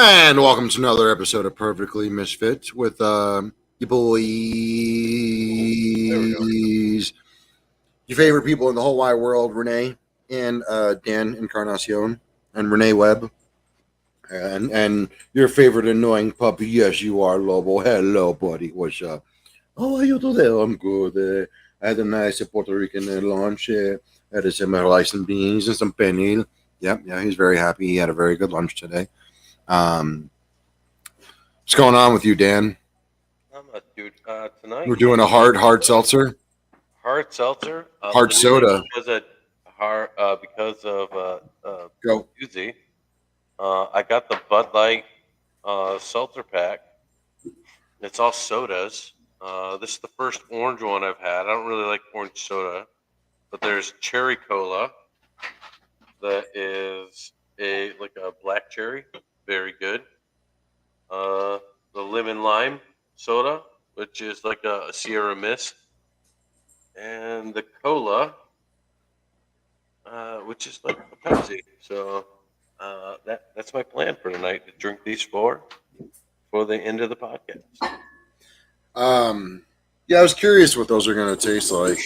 And welcome to another episode of Perfectly Misfit with your There we go. boys, your favorite people in the whole wide world, Renee and Dan Encarnacion and Renee Webb, and your favorite annoying puppy. Yes, you are, Lobo. Hello, buddy. What's up? How are you today? I'm good. I had a nice Puerto Rican lunch. Had some rice and beans and some pernil. Yep, yeah, he's very happy. He had a very good lunch today. Um, what's going on with you, Dan? I'm a dude. Tonight We're doing a hard seltzer, hard seltzer. hard soda. Because of Go. Uzi. I got the Bud Light seltzer pack. It's all sodas. This is the first orange one I've had. I don't really like orange soda, but there's cherry cola. That is a black cherry, very good. The lemon lime soda, which is like a Sierra Mist, and the cola, which is like a Pepsi. So that's my plan for tonight, to drink these four for the end of the podcast. Yeah, I was curious what those are going to taste like.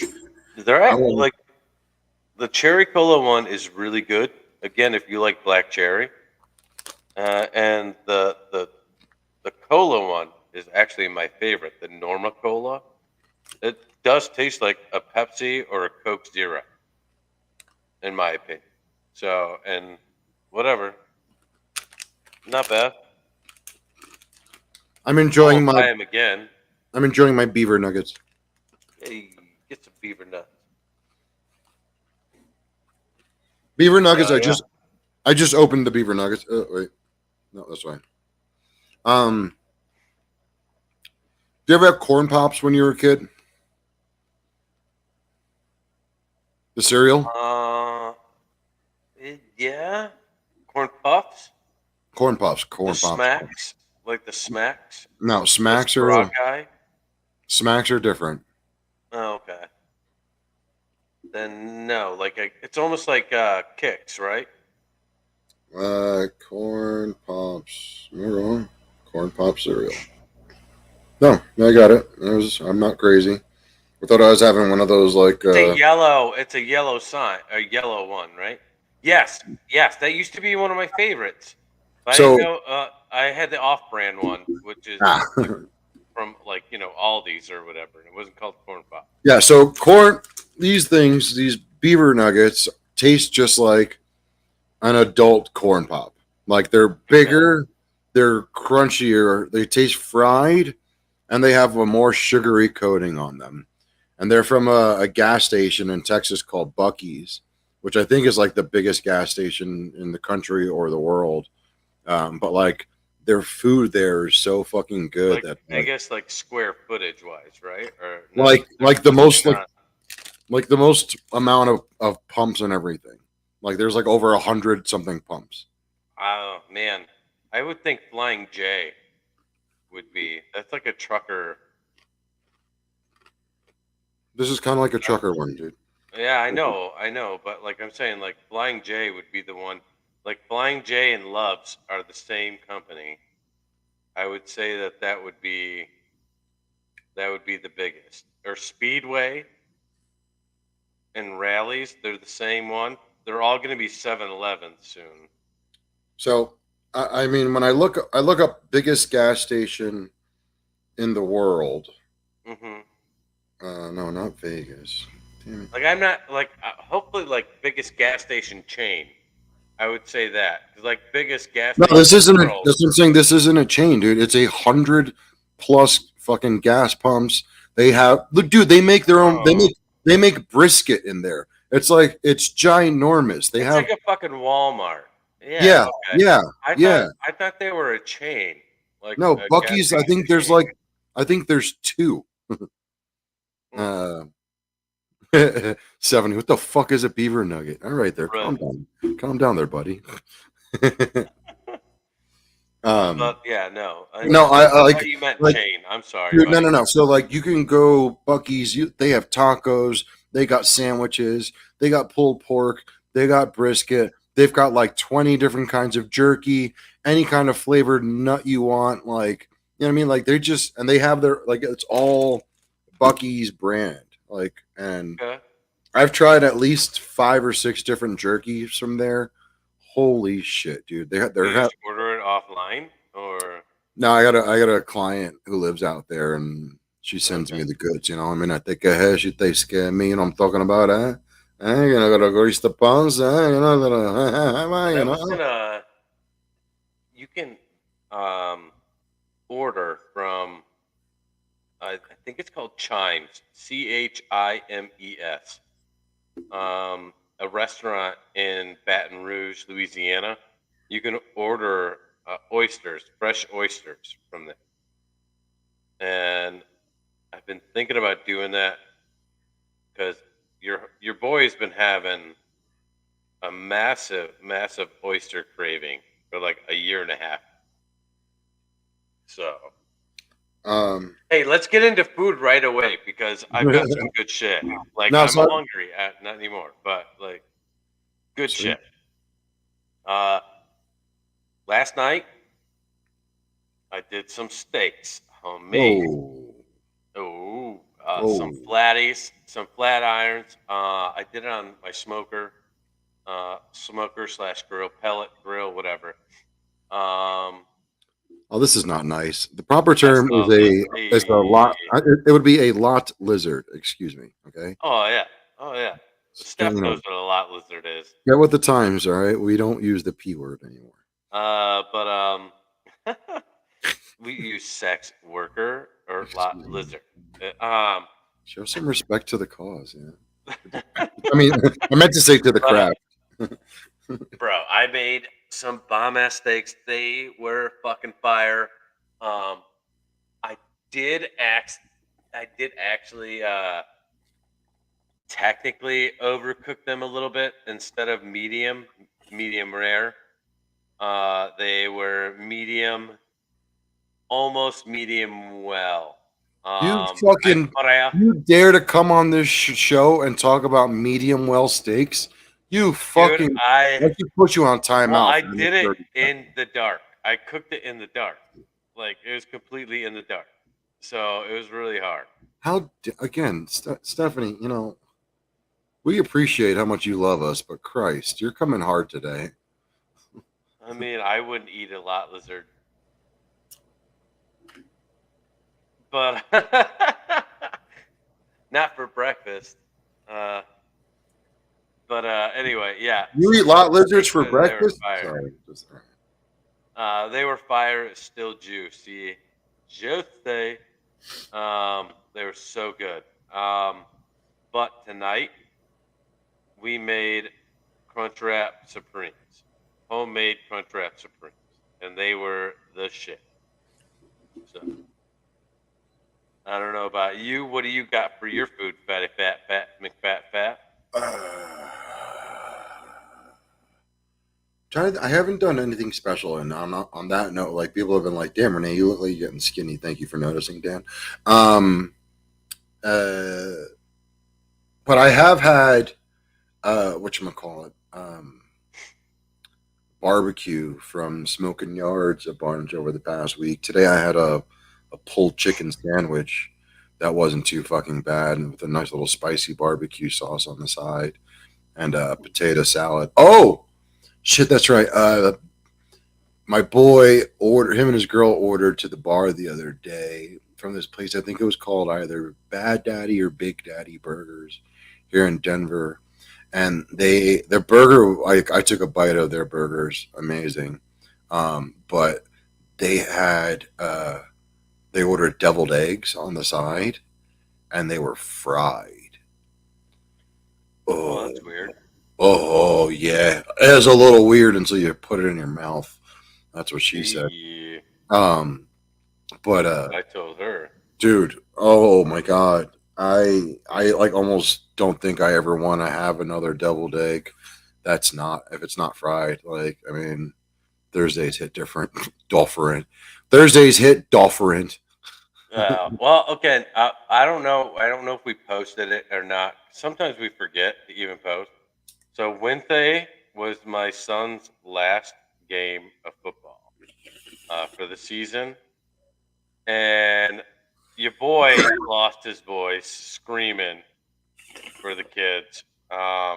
They're I actually wouldn't- like the cherry cola one is really good. Again, if you like black cherry, and the cola one is actually my favorite, the Norma Cola. It does taste like a Pepsi or a Coke Zero, in my opinion. So, and whatever, not bad. I'm enjoying Won't buy my 'em again. I'm enjoying my beaver nuggets. Hey, get some beaver nuts. Beaver nuggets. Yeah. I just opened the beaver nuggets. Oh, wait, no, that's fine. Do you ever have corn pops when you were a kid? The cereal, Yeah, corn puffs, corn pops, the corn pops. smacks, like the smacks. No, The smacks are different. Oh, okay. Then no, it's almost like kicks, right? Corn pops. Am I wrong? Corn pop cereal. No, I got it. I'm not crazy. I thought I was having one of those like. It's a yellow sign, a yellow one, right? Yes, yes, that used to be one of my favorites. But I So didn't know. I had the off-brand one, which is from Aldi's or whatever, and it wasn't called corn pop. yeah. So corn. These beaver nuggets taste just like an adult corn pop. Like they're bigger, they're crunchier, they taste fried, and they have a more sugary coating on them. And they're from a gas station in Texas called Buc-ee's, which I think is like the biggest gas station in the country or the world. But like their food there is so fucking good that I guess square footage wise, right? Or like the most the most amount of pumps and everything. Like there's like over 100 something pumps. Oh man, I would think Flying J would be. That's like a trucker. This is kind of like a trucker one, dude. Yeah, I know, but I'm saying, Flying J would be the one. Like Flying J and Love's are the same company. I would say that would be the biggest. Or Speedway and Rallies, they're the same one. They're all going to be 7-Eleven soon. So I mean, when I look up biggest gas station in the world. Mm-hmm. No, not Vegas. Damn it. I'm not hopefully biggest gas station chain. I would say that because biggest gas. No, station this isn't. world, That's what I'm saying. This isn't a chain, dude. It's 100+ fucking gas pumps. They have look, dude. They make their own. They make brisket in there. It's ginormous. They it's have like a fucking Walmart. yeah, Okay. yeah, I thought they were a chain. No, a Buc-ee's. gas I think station there's two. 70. What the fuck is a beaver nugget? All right, there. Right. Calm down, there, buddy. But yeah, no. No, I like. You meant chain. I'm sorry. Dude, no. So you can go Buc-ee's. They have tacos. They got sandwiches. They got pulled pork. They got brisket. They've got 20 different kinds of jerky, any kind of flavored nut you want. Like, you know what I mean? Like they have their, like, it's all Bucky's brand. Like, and Okay. I've tried at least 5 or 6 different jerkies from there. Holy shit, dude! Do you just order it offline or? no. I got a client who lives out there, and she sends me Okay. the goods. You know, I mean, I think she takes care of me. You know, I'm talking about, you know, gotta go reach the pawns, you know, you I was know. gonna. You can order from. I think it's called Chimes. Chimes. A restaurant in Baton Rouge, Louisiana. You can order oysters, fresh oysters from there. And I've been thinking about doing that because your boy's been having a massive oyster craving for like a year and a half. So hey, let's get into food right away because I've got some good shit. Like No, I'm so hungry, not anymore, but like good sweet. shit. Uh, Last night I did some steaks, homemade. Whoa, Oh, some whoa. flatties, some flat irons. I did it on my smoker slash grill, pellet grill, whatever. Oh, this is not nice. The proper I term saw the. is a lot. It would be a lot lizard. Excuse me. Okay. Oh yeah, oh yeah. You Steph know, knows what a lot lizard is. get with the times. All right. We don't use the p word anymore. But we use sex worker or lot lizard. Show some respect to the cause. Yeah. I mean, I meant to say to the But craft. bro, I made some bomb ass steaks. They were fucking fire. Um, I I did actually technically overcook them a little bit instead of medium rare. They were almost medium well. You I fucking, but I you dare to come on this show and talk about medium well steaks? You dude, fucking, let's just put you on timeout I for the did next it 30 in seconds. the dark. I cooked it in the dark. Like it was completely in the dark. So it was really hard. Again, Stephanie, you know, we appreciate how much you love us, but Christ, you're coming hard today. I mean, I wouldn't eat a lot lizard. But not for breakfast. Uh, but anyway, yeah. You eat lot lizards Steaks, for they were breakfast? fire. Sorry. They were fire. It's still juicy. Juicy. They were so good. But tonight we made Crunchwrap Supremes, homemade Crunchwrap Supremes, and they were the shit. So I don't know about you. What do you got for your food, fatty fat McFat fat? I haven't done anything special, and I'm not on that note. Like, people have been like, "Damn, Renee, you look like you're getting skinny." Thank you for noticing, Dan. Um, uh, but I have had whatchamacallit, barbecue from Smoking Yards a bunch over the past week. Today I had a pulled chicken sandwich that wasn't too fucking bad, and with a nice little spicy barbecue sauce on the side, and a potato salad. Oh shit, that's right. My boy ordered, him and his girl ordered to the bar the other day from this place. I think it was called either Bad Daddy or Big Daddy Burgers here in Denver. And their burger, I took a bite of their burgers, amazing. But they had they ordered deviled eggs on the side, and they were fried. Oh, Oh, that's weird. oh yeah, it was a little weird until you put it in your mouth. That's what she said. Yeah, Um, but I told her. dude, oh my god, I like almost don't think I ever want to have another deviled egg. That's not, if it's not fried. Like, I mean, Thursdays hit different. Dolphin. Thursdays hit dolphin. Well, okay. I don't know. I don't know if we posted it or not. Sometimes we forget to even post. So Wednesday was my son's last game of football. for the season, and your boy lost his voice screaming for the kids. I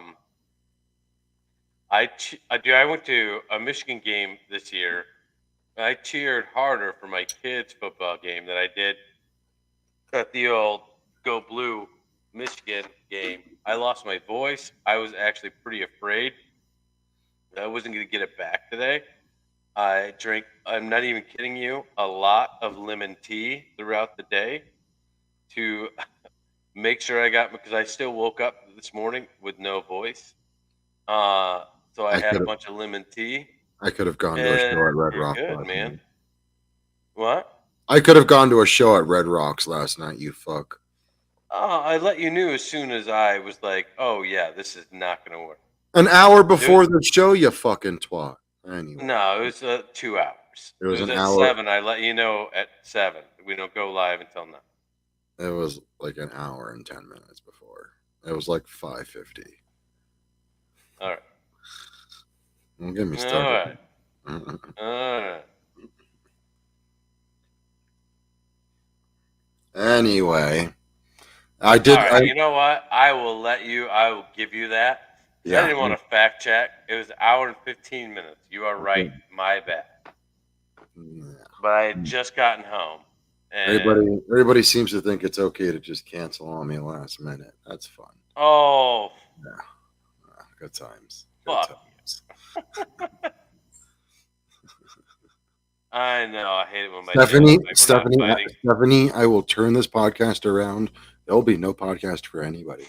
went to a Michigan game this year. And I cheered harder for my kids' football game than I did at the old Go Blue Michigan game. I lost my voice. I was actually pretty afraid that I wasn't going to get it back today. I drank, I'm not even kidding you, a lot of lemon tea throughout the day to make sure I got, because I still woke up this morning with no voice. So I I had a could have bunch of lemon tea, I could have gone to a and show at Red you're Rock good, last man. night. What? I could have gone to a show at Red Rocks last night, you fuck. I let you know as soon as I was like, oh, yeah, this is not going to work. An hour It was, before the show, you fucking twat. Anyway, no, it was 2 hours. it It was was an at hour. 7. I let you know at 7. We don't go live until 9. It was like an hour and 10 minutes before. It was like 5:50. All right. Don't get me All started. right. All right. Anyway, I did. All right. You know what? I will give you that. 'Cause I Yeah. didn't want to fact check. It was an hour and 15 minutes. You are right. My bad. But I had just gotten home. And, Everybody seems to think it's okay to just cancel on me last minute. That's fun. oh, Yeah. Good times. Good fuck. times. I know. I hate it when my Stephanie, dad's like, we're not fighting. Stephanie, I will turn this podcast around. There'll be no podcast for anybody.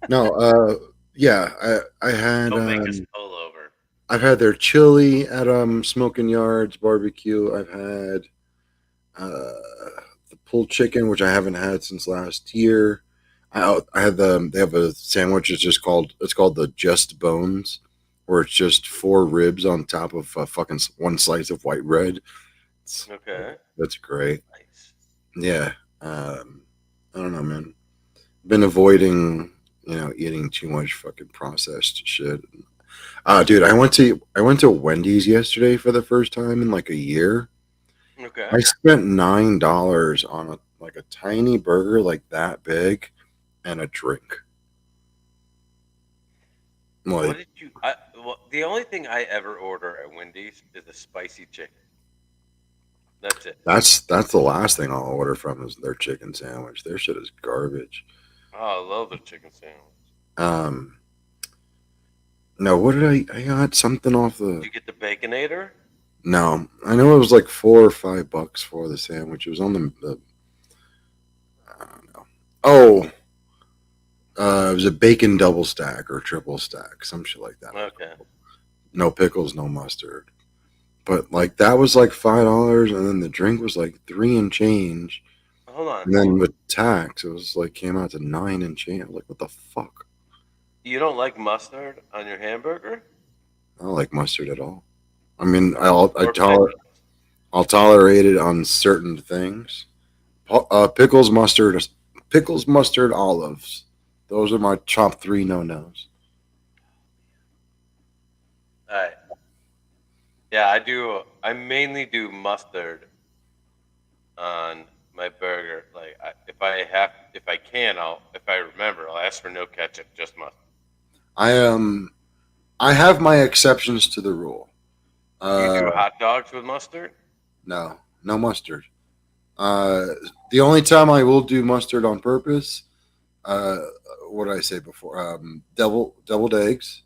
No, yeah, I had Don't make us pull over. I've had their chili at Smoking Yards barbecue. I've had the pulled chicken, which I haven't had since last year. I had they have a sandwich. It's called the Just Bones, where it's just 4 ribs on top of fucking one slice of white bread. Okay. That's great. Nice. Yeah. I don't know, man. Been avoiding, eating too much fucking processed shit. Dude, I went to Wendy's yesterday for the first time in like a year. Okay. I spent $9 on a tiny burger like that big and a drink. What Like did you? Well, the only thing I ever order at Wendy's is a spicy chicken. That's it. that's the last thing I'll order from is their chicken sandwich. Their shit is garbage. Oh, I love the chicken sandwich. No, what did I got something off Did the you get the Baconator? No, I know it was like $4 or $5 for the sandwich. It was on the I don't know. Oh, it was a bacon double stack or triple stack, some shit like that. Okay. No pickles, no mustard. But like that was like $5, and then the drink was like 3 and change. Hold on. And then with tax, it was like came out to 9 and change. I'm like, what the fuck? You don't like mustard on your hamburger? I don't like mustard at all. I mean, I'll Or tolerate it on certain things. Pickles, mustard, olives. Those are my top 3 no-nos. All right. Yeah, I do. I mainly do mustard on my burger. Like, if I can, if I remember, I'll ask for no ketchup, just mustard. I have my exceptions to the rule. You do hot dogs with mustard? No mustard. The only time I will do mustard on purpose, what did I say before? Deviled eggs.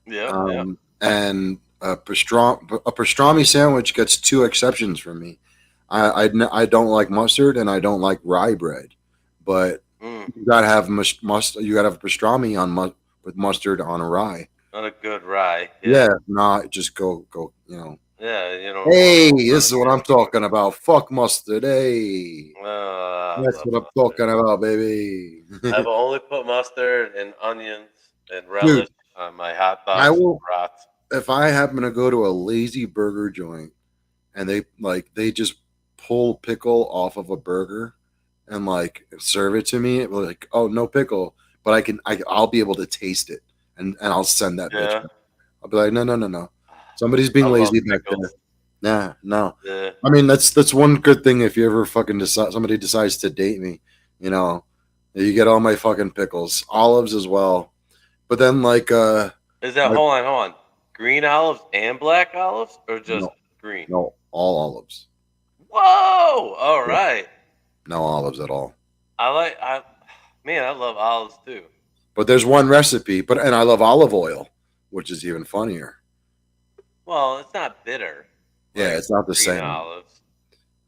Yeah. And a pastrami sandwich gets 2 exceptions from me. I don't like mustard and I don't like rye bread, but you gotta have mustard. You gotta have a pastrami with mustard on a rye. Not a good rye. Yeah, not just go. Yeah, Hey, this is what I'm talking about. Fuck mustard. Hey, that's what I'm talking about, baby. I've only put mustard and onions and relish on my hot dogs. I will. Brats. If I happen to go to a lazy burger joint and they just pull pickle off of a burger and like serve it to me, like, oh, no pickle, but I'll be able to taste it and I'll send that bitch. I'll be like, no. Somebody's being I love lazy back pickles. there. Nah, no. Yeah. I mean, that's one good thing if you ever fucking decide somebody decides to date me, you know, you get all my fucking pickles, olives as well. But then Is that like hold on? Green olives and black olives, or just no, green? no, all olives. Whoa! All Yeah, right. no olives at all. I love olives too. But there's one recipe, and I love olive oil, which is even funnier. Well, it's not bitter Yeah, like it's not the green same. olives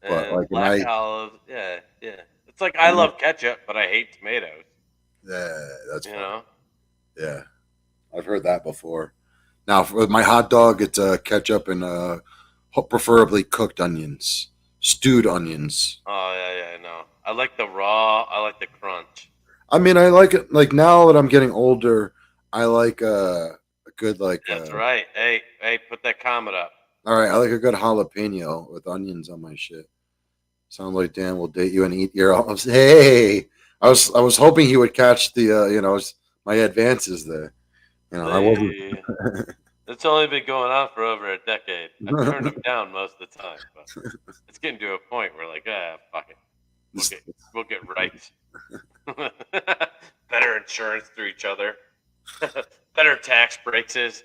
But and and black olives. Yeah, yeah. It's like I and I, love ketchup, but I hate tomatoes. yeah, that's You funny. know? Yeah, I've heard that before. Now, for my hot dog, it's ketchup and preferably cooked onions, stewed onions. Oh yeah, yeah. No, I like the raw. I like the crunch. I mean, I like it. Like now that I'm getting older, I like a good That's right. Hey, put that comment up. all right, I like a good jalapeno with onions on my shit. Sounds like Dan will date you and eat your olives. Hey, I was hoping he would catch the my advances there. I wasn't. They. It's only been going on for over a decade. I've turned them down most of the time, but it's getting to a point where like, fuck it. We'll get right. Better insurance through each other. Better tax breaks. That's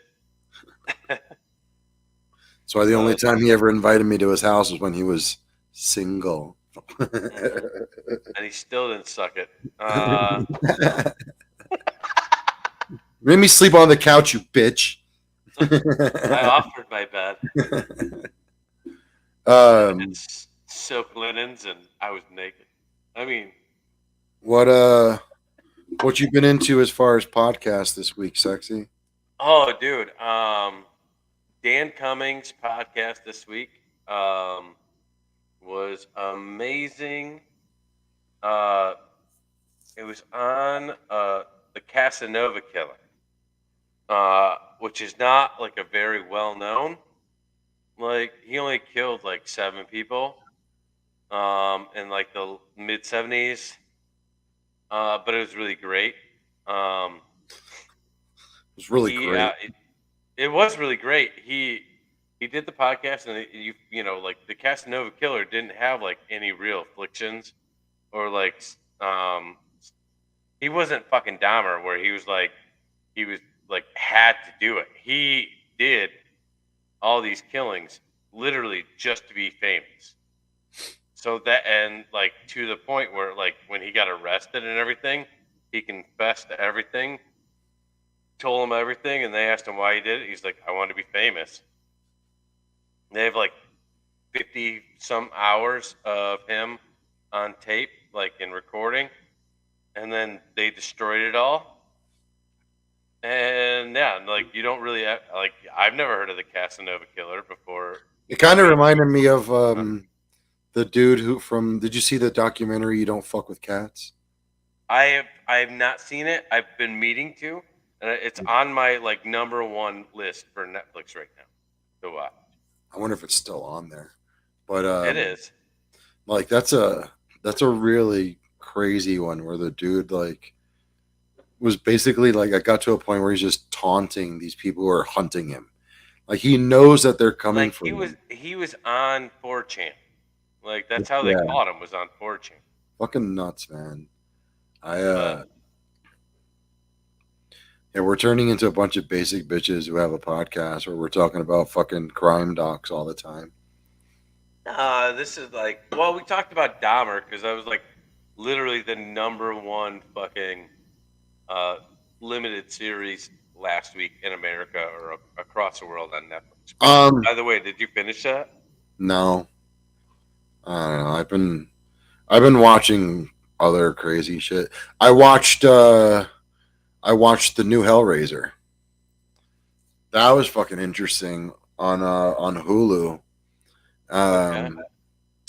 why the only Uh, time he ever invited me to his house was when he was single. mhm. And he still didn't suck it. Made me sleep on the couch, you bitch. I offered my bed. um, It's silk linens, and I was naked. I mean, what what you been into as far as podcasts this week, sexy? oh, dude. Dan Cummings podcast this week was amazing. Uh, it was on the Casanova killing, which is not like a very well known. Like he only killed like 7 people in like the mid 70s, but it was really great. Um, It was really he great. it was really great. He did the podcast, and like the Casanova killer didn't have like any real afflictions or like he wasn't fucking Dahmer where he was like had to do it. He did all these killings literally just to be famous. So that and like to the point where like when he got arrested and everything, he confessed to everything, told them everything, and they asked him why he did it. He's like, I want to be famous. They have like 50 some hours of him on tape, like in recording, and then they destroyed it all. And yeah, like you don't really like I've never heard of the Casanova killer before. It kind of Me, reminded me of the dude who from. Did you see the documentary "You Don't Fuck with Cats"? I have not seen it. I've been meaning to, and it's on my like number one list for Netflix right now to watch. I wonder if it's still on there. But It is. like that's a really crazy one where the dude like was basically like I got to a point where he's just taunting these people who are hunting him. Like he knows that they're coming Like for him. he was on 4chan. Like that's how they Yeah, caught him was on 4chan. fucking nuts, man. I But yeah, we're turning into a bunch of basic bitches who have a podcast where we're talking about fucking crime docs all the time. this is like well, we talked about Dahmer because that was like literally the number one fucking uh, limited series last week in America or across the world on Netflix. Um, By the way, did you finish that? no, I don't know. I've been watching other crazy shit. I watched the new Hellraiser. That was fucking interesting on Hulu. Okay. Um,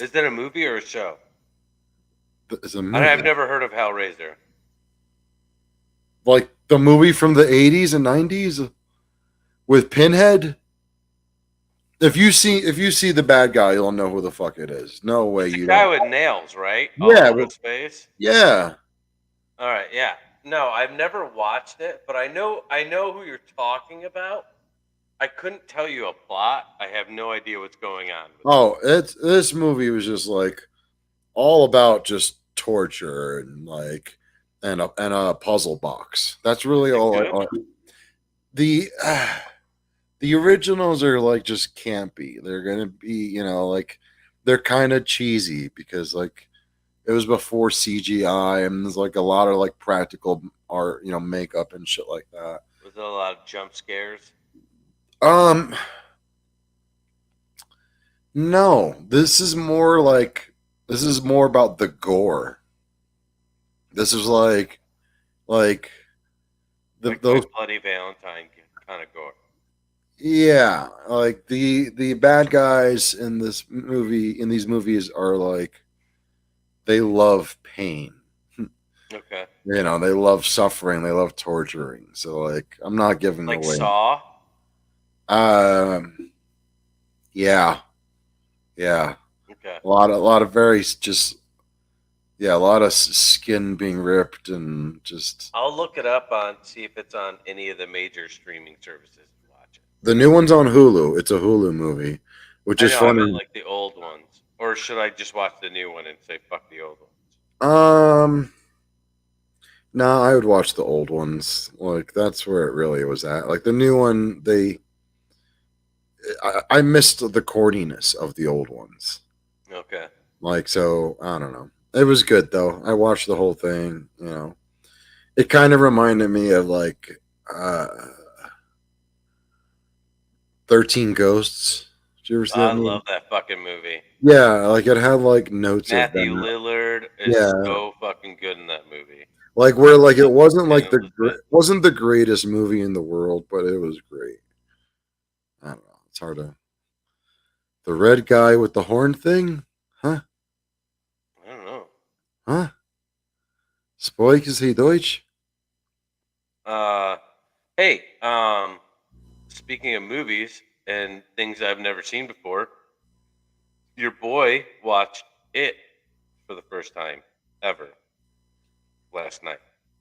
Is that a movie or a show? it's a I've movie, never heard of Hellraiser. like the movie from the 80s and 90s with Pinhead. If you see the bad guy, you'll know who the fuck it is. No way It's the you guy don't. with nails, right? All Yeah, over his face. yeah. All right, yeah. No, I've never watched it, but I know who you're talking about. I couldn't tell you a plot. I have no idea what's going on. Oh, this movie was just like all about just torture and like and a puzzle box. That's really Is it all. good? The the originals are like just campy. They're gonna be, like they're kind of cheesy because like it was before CGI and there's like a lot of like practical art, makeup and shit like that. With a lot of jump scares. Um, no, this is more about the gore. This is like Like my those Bloody Valentine kind of gore. yeah, like the bad guys in these movies are like they love pain. Okay. They love suffering, they love torturing. So like I'm not giving Like away. Saw. Um yeah, yeah. Okay. A lot of very just yeah, a lot of skin being ripped and just I'll look it up on see if it's on any of the major streaming services to watch it. the new one's on Hulu. It's a Hulu movie, which I is know I meant funny. like the old ones. Or should I just watch the new one and say fuck the old ones? Um No, I would watch the old ones. Like that's where it really was at. Like the new one, I missed the corniness of the old ones. Okay. Like so, I don't know. It was good though. I watched the whole thing. It kind of reminded me of like 13 Ghosts. Did you ever see I that movie? love that fucking movie. Yeah, like it had like notes of Matthew them. Lillard is Yeah, so fucking good in that movie. like where like it wasn't And like Elizabeth. wasn't the greatest movie in the world, but it was great. I don't know. It's hard to. The red guy with the horn thing? Huh? I don't know. Huh? Spoik is he Deutsch? Uh, hey, speaking of movies and things I've never seen before, your boy watched it for the first time ever last night.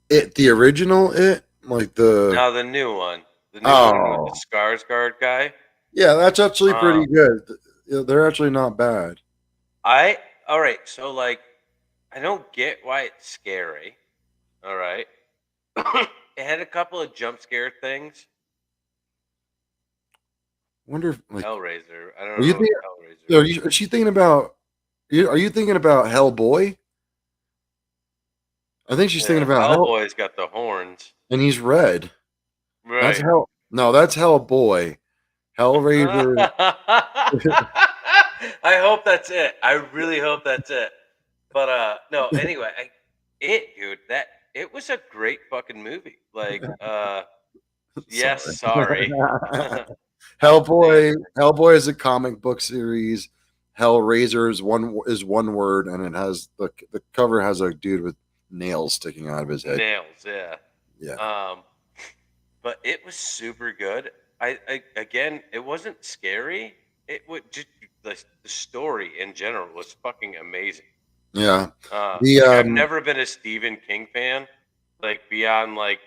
The original it? Like the. Now the new one with the Oh. Skarsgård guy. Yeah, that's actually Um, pretty good. Yeah, they're actually not bad. all right, so like, I don't get why it's scary. All right, it had a couple of jump scare things. Wonder if like Hellraiser. I are don't you know thinking if Hellraiser. is she thinking about are you thinking about Hellboy? I think she's thinking Yeah, about Hell Hellboy's got the horns. and he's red. That's Right. Hell No, that's Hellboy. Hellraiser. I hope that's it. I really hope that's it. But no, anyway, dude, that it was a great fucking movie. Like yes, sorry. Hellboy is a comic book series. Hellraiser is one word, and it has the cover has a dude with nails sticking out of his head. Nails, yeah. Yeah, But it was super good. I again, it wasn't scary. It would just the story in general was fucking amazing. yeah. The Like I've never been a Stephen King fan, like beyond like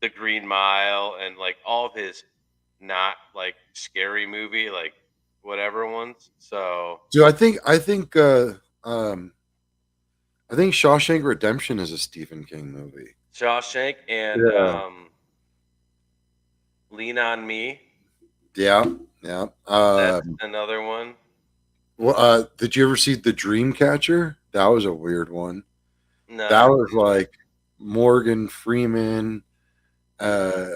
The Green Mile and like all of his not like scary movie, like whatever ones. So dude, I think Shawshank Redemption is a Stephen King movie. Shawshank and Yeah, Lean on Me. yeah, yeah. That's another one. Well, did you ever see The Dreamcatcher? That was a weird one. No, I That didn't was see that. like Morgan Freeman. Uh,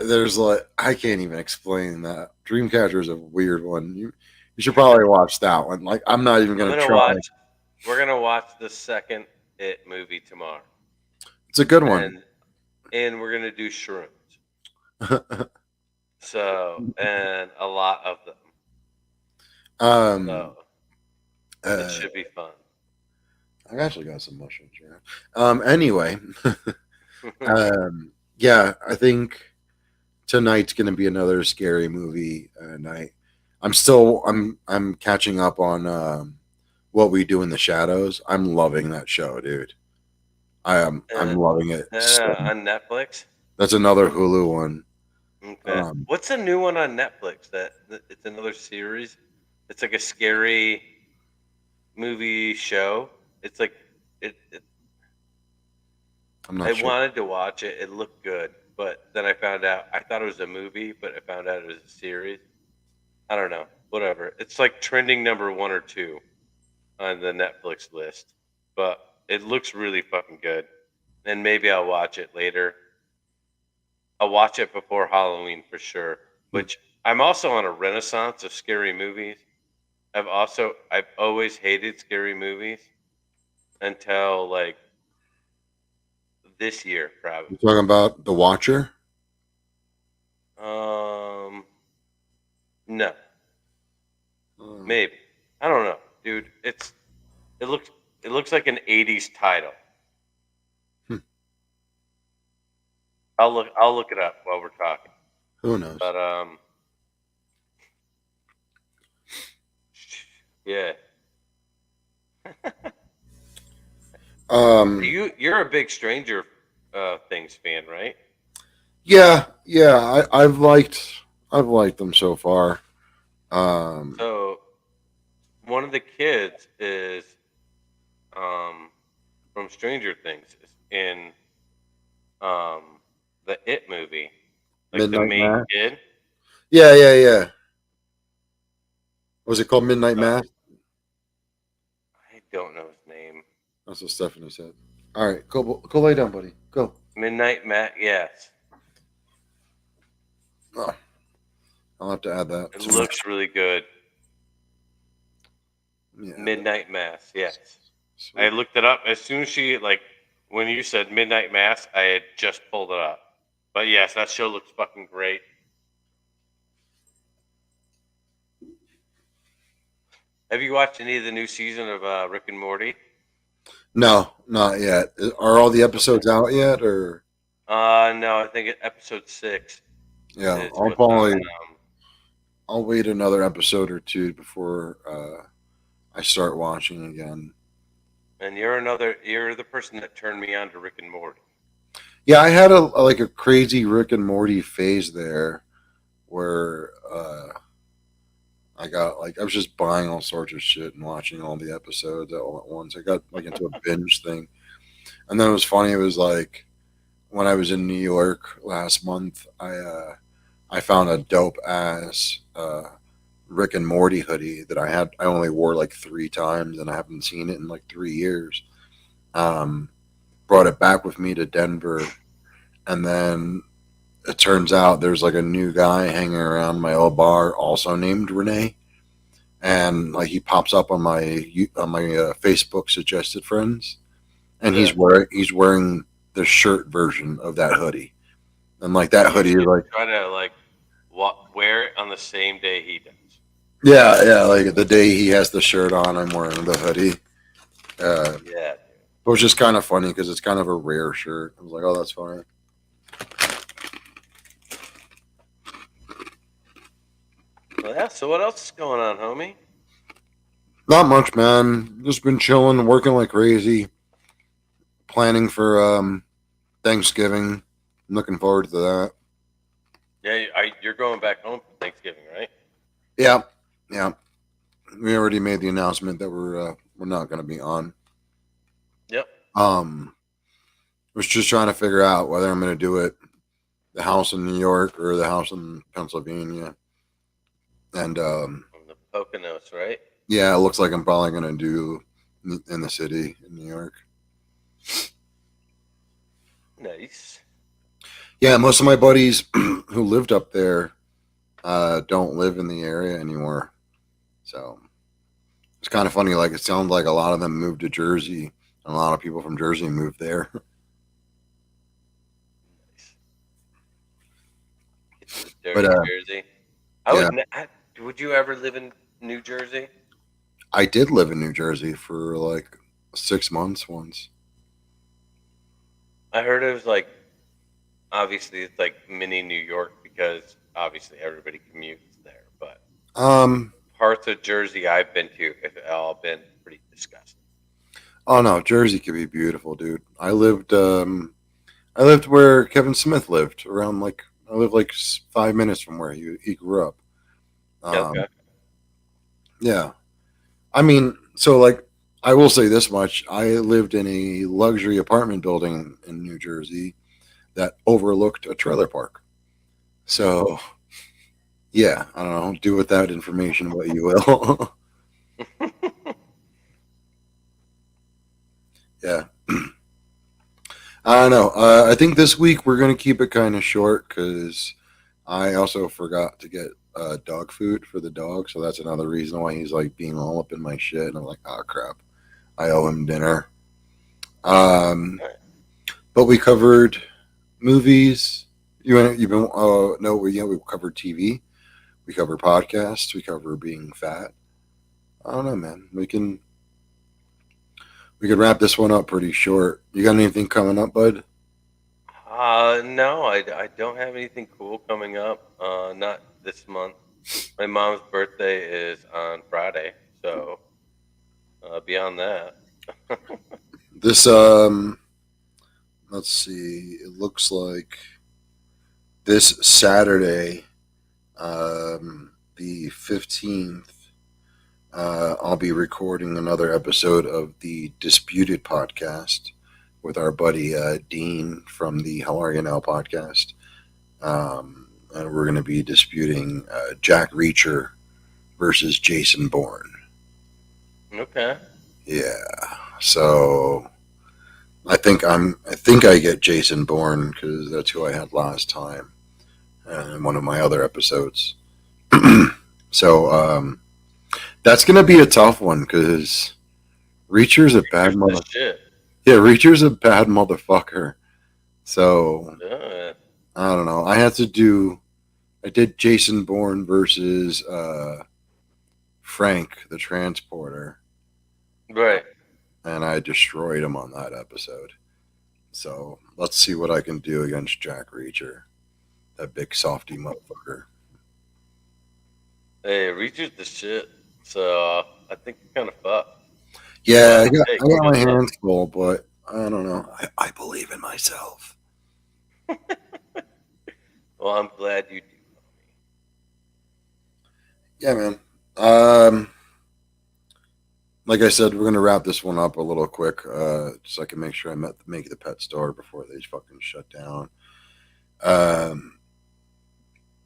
there's like I can't even explain that. Dreamcatcher is a weird one. You should probably watch that one. Like I'm not even I'm gonna gonna try. watch. We're gonna watch the second It movie tomorrow, It's a good one. and we're gonna do shrooms. So and a lot of them. um, So uh, it should be fun. I actually got some mushrooms here. Anyway, yeah, I think tonight's gonna be another scary movie night. I'm catching up on What We Do in the Shadows. I'm loving that show, dude. I'm loving it. So, On Netflix. that's another Hulu one. Okay. What's the new one on Netflix? That it's another series. It's like a scary movie show. It's like it I'm not I sure. wanted to watch it. It looked good, but then I found out I thought it was a movie, but I found out it was a series. I don't know. Whatever. It's like trending number 1 or 2 on the Netflix list, but it looks really fucking good. And maybe I'll watch it later. I'll watch it before Halloween for sure. Which I'm also on a renaissance of scary movies. I've always hated scary movies until like this year probably. You're talking about The Watcher? Um no, Uh, maybe. I don't know, dude. It looks it looks like an 80s title. Hmm. I'll look it up while we're talking. who knows? But yeah. Um, You're a big Stranger Things fan, right? yeah. I've liked them so far. Um, So one of the kids is um from Stranger Things is in the It movie, like the Midnight main Mass. kid. Yeah. Was it called Midnight Uh, Mass? I don't know his name. That's what Stephanie said. All right, go lay down, buddy. Go. Midnight Matt. Yes, Oh, I'll have to add that. it to looks really good. yeah. Midnight Mass. Yes, I Sweet. looked it up as soon as when you said Midnight Mass. I had just pulled it up. But yes, that show looks fucking great. Have you watched any of the new season of Rick and Morty? No, not yet. Are all the episodes out yet, or No, I think episode 6 yeah? is what's on. I'll wait another episode or two before I start watching again. And you're the person that turned me on to Rick and Morty. Yeah, I had a crazy Rick and Morty phase there, where I was just buying all sorts of shit and watching all the episodes all at once. I got like into a binge thing, and then it was funny. It was like when I was in New York last month, I found a dope ass Rick and Morty hoodie that I only wore like 3 times, and I haven't seen it in like 3 years. Um, Brought it back with me to Denver, and then it turns out there's like a new guy hanging around my old bar, also named Renee, and like he pops up on my Facebook suggested friends, and Yeah. he's wearing the shirt version of that hoodie, and like that You hoodie is should like try to wear it on the same day he does. yeah, like the day he has the shirt on, I'm wearing the hoodie. Yeah. It was just kind of funny because it's kind of a rare shirt. I was like, oh, that's funny. Well, yeah. So what else is going on, homie? Not much, man. Just been chilling, working like crazy, planning for Thanksgiving. I'm looking forward to that. Yeah, you're going back home for Thanksgiving, right? Yeah. We already made the announcement that we're not going to be on. Yep. Was just trying to figure out whether I'm going to do it the house in New York or the house in Pennsylvania. And On the Poconos, right? yeah, it looks like I'm probably going to do in the city in New York. Nice. Yeah, most of my buddies who lived up there don't live in the area anymore. So it's kind of funny. Like it sounds like a lot of them moved to Jersey, and a lot of people from Jersey moved there. Nice. It's the dirty But Jersey. Would you ever live in New Jersey? I did live in New Jersey for like 6 months once. I heard it was like obviously it's like mini New York because obviously everybody commutes there, but Um, parts of Jersey I've been to have all been pretty disgusting. oh no, Jersey could be beautiful, dude. I lived where Kevin Smith lived, around like I live like 5 minutes from where he grew up. Okay. Yeah. I mean, so like, I will say this much: I lived in a luxury apartment building in New Jersey that overlooked a trailer park. So yeah, I don't know. Do with that information what you will. Yeah. I don't know. I think this week we're gonna keep it kind of short because I also forgot to get dog food for the dog, so that's another reason why he's like being all up in my shit. And I'm like, oh crap, I owe him dinner. Um, but we covered movies. You've been no, we covered TV. We cover podcasts. We cover being fat. I don't know, man. We could wrap this one up pretty short. You got anything coming up, bud? No, I don't have anything cool coming up. Not this month. My mom's birthday is on Friday, so beyond that, This let's see. It looks like this Saturday, the 15th. I'll be recording another episode of the Disputed podcast with our buddy Dean from the How Are You Now podcast. And we're going to be disputing Jack Reacher versus Jason Bourne. okay. Yeah. So I think I get Jason Bourne because that's who I had last time in one of my other episodes. So that's gonna be a tough one because Reacher's a bad mother. Shit. Yeah, Reacher's a bad motherfucker. So Uh, I don't know. I did Jason Bourne versus Frank the Transporter, right. and I destroyed him on that episode. So let's see what I can do against Jack Reacher, that big softy motherfucker. Hey, Reacher's the shit. So I think you're kind of fucked. Yeah, Hey, I got my good luck. hands full, but I don't know. I believe in myself. Well, I'm glad you do. Yeah, man. Um, like I said, we're gonna wrap this one up a little quick, so I can make sure make the pet store before they fucking shut down. Um,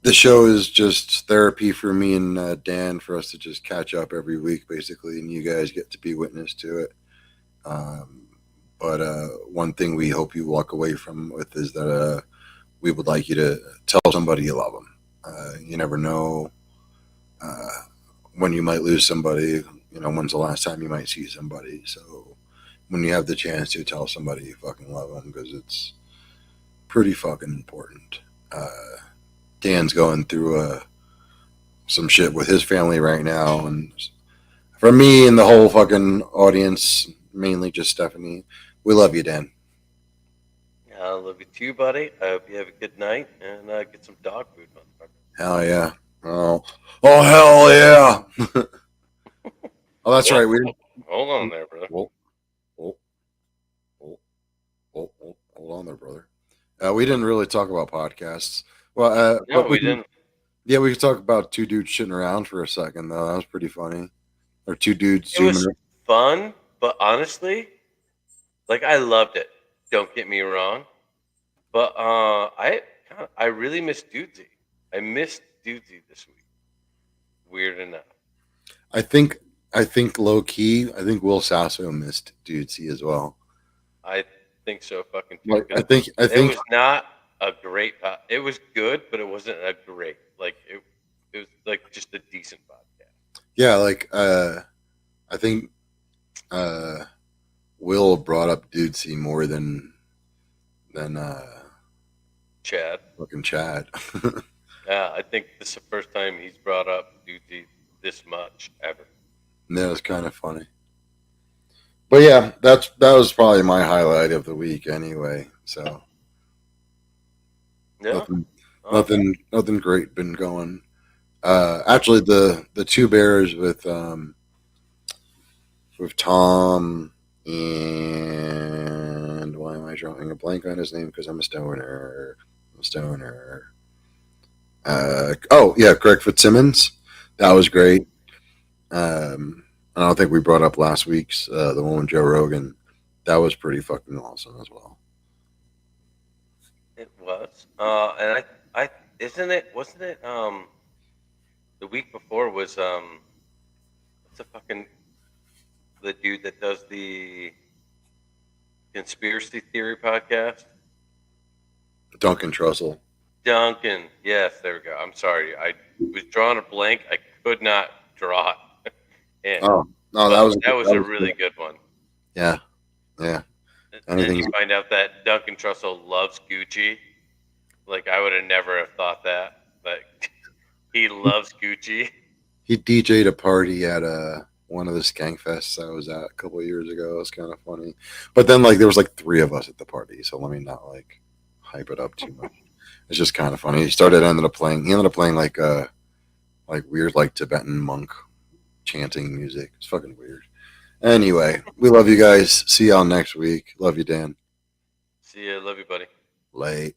the show is just therapy for me and Dan for us to just catch up every week, basically, and you guys get to be witness to it. Um, but one thing we hope you walk away from with is that we would like you to tell somebody you love them. You never know uh, when you might lose somebody. You know, when's the last time you might see somebody? So when you have the chance to tell somebody you fucking love them, because it's pretty fucking important. Dan's going through some shit with his family right now, and for me and the whole fucking audience, mainly just Stephanie, we love you, Dan. I love you too, buddy. I hope you have a good night and get some dog food, motherfucker. Hell yeah! Oh hell yeah! Oh, that's right. We didn't. Hold on there, brother. Whoa, whoa, whoa, hold on there, brother. We didn't really talk about podcasts. Well, No, but we didn't. yeah, we could talk about two dudes shitting around for a second, though. That was pretty funny. Or two dudes It was zooming. fun, but honestly, like I loved it. Don't get me wrong, but I really missed Dudesy. I missed Dudesy this week. Weird enough. I think. I think low key. I think Will Sasso missed Dudesy as well. I think so, fucking too. Like, I 'Cause think. I it think. was not a great. It was good, but it wasn't a great. Like it. It was like just a decent podcast. Yeah, like. I think. Will brought up Dudesy more than Chad. fucking Chad. Yeah, I think this is the first time he's brought up Dudesy this much ever. That was kind of funny. But yeah, that was probably my highlight of the week anyway. So Yeah. nothing, nothing great been going. Actually, the two bears with Tom and why am I drawing a blank on his name? Because I'm a stoner. I'm a stoner. Greg Fitzsimmons. That was great. I don't think we brought up last week's the one with Joe Rogan. That was pretty fucking awesome as well. It was. And I isn't it? Wasn't it? The week before was what's the dude that does the conspiracy theory podcast? Duncan Trussell. Duncan. Yes, there we go. I'm sorry. I was drawing a blank. I could not draw it. And, Oh no, that was a really good one. Yeah. And then you find out that Duncan Trussell loves Gucci. Like I would have never have thought that, but he loves Gucci. He DJ'd a party at one of the Skankfests I was at a couple of years ago. It was kind of funny, but then like there was like 3 of us at the party, so let me not like hype it up too much. It's just kind of funny. He ended up playing like weird like Tibetan monk chanting music. It's fucking weird. Anyway, we love you guys. See y'all next week. Love you, Dan. See ya. Love you, buddy. Late.